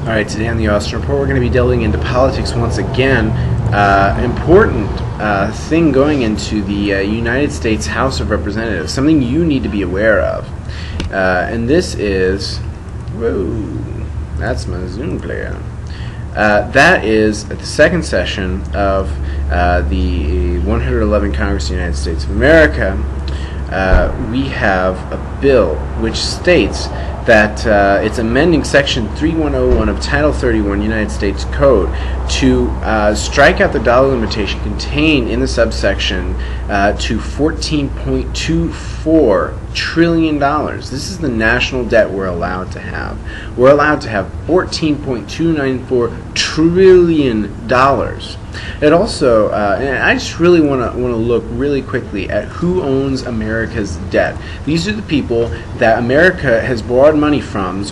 Alright, today on the Austin Report we're going to be delving into politics once again. Important thing going into the United States House of Representatives, something you need to be aware of. And this is, whoa, that's my Zoom player. That is the second session of the 111 Congress of the United States of America. We have a bill which states that it's amending Section 3101 of Title 31 United States Code to strike out the dollar limitation contained in the subsection to $14.24 trillion. This is the national debt we're allowed to have. We're allowed to have $14.294 trillion. It also, and I just really want to look really quickly at who owns America's debt. These are the people that America has borrowed money from,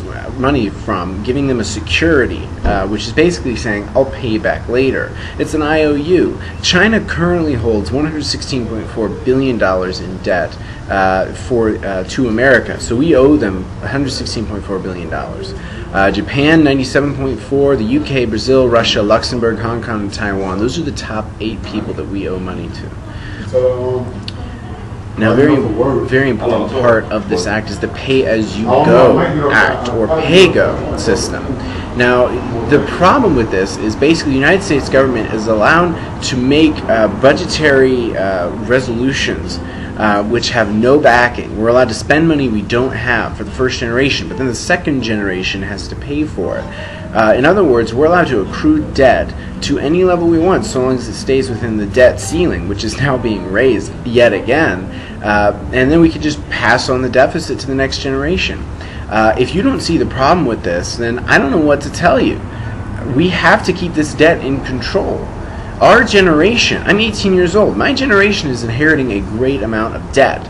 giving them a security, which is basically saying, I'll pay you back later. It's an IOU. China currently holds $116.4 billion in debt to America, so we owe them $116.4 billion. Japan, 97.4, the UK, Brazil, Russia, Luxembourg, Hong Kong, and Taiwan. Those are the top 8 people that we owe money to. Now, very important part of this act is the Pay-As-You-Go Act, or PAYGO system. Now, the problem with this is basically the United States government is allowed to make budgetary resolutions which have no backing. We're allowed to spend money we don't have for the first generation, but then the second generation has to pay for it. In other words, we're allowed to accrue debt to any level we want, so long as it stays within the debt ceiling, which is now being raised yet again, and then we could just pass on the deficit to the next generation. If you don't see the problem with this, then I don't know what to tell you. We have to keep this debt in control. Our generation, I'm 18 years old, my generation is inheriting a great amount of debt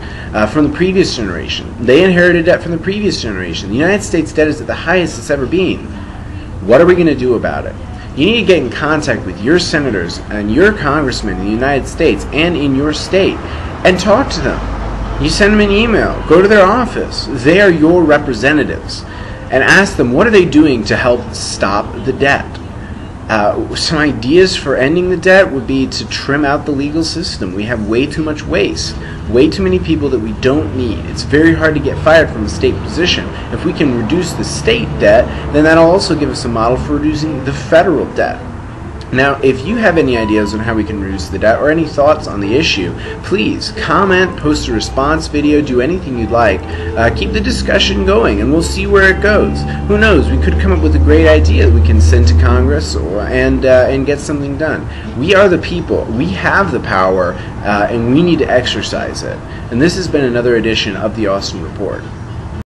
from the previous generation. They inherited debt from the previous generation. The United States debt is at the highest it's ever been. What are we going to do about it? You need to get in contact with your senators and your congressmen in the United States and in your state and talk to them. You send them an email, go to their office. They are your representatives, and ask them what are they doing to help stop the debt. Some ideas for ending the debt would be to trim out the legal system. We have way too much waste, way too many people that we don't need. It's very hard to get fired from a state position. If we can reduce the state debt, then that'll also give us a model for reducing the federal debt. Now, if you have any ideas on how we can reduce the debt or any thoughts on the issue, please comment, post a response video, do anything you'd like. Keep the discussion going, and we'll see where it goes. Who knows? We could come up with a great idea that we can send to Congress and get something done. We are the people. We have the power, and we need to exercise it. And this has been another edition of the Austin Report.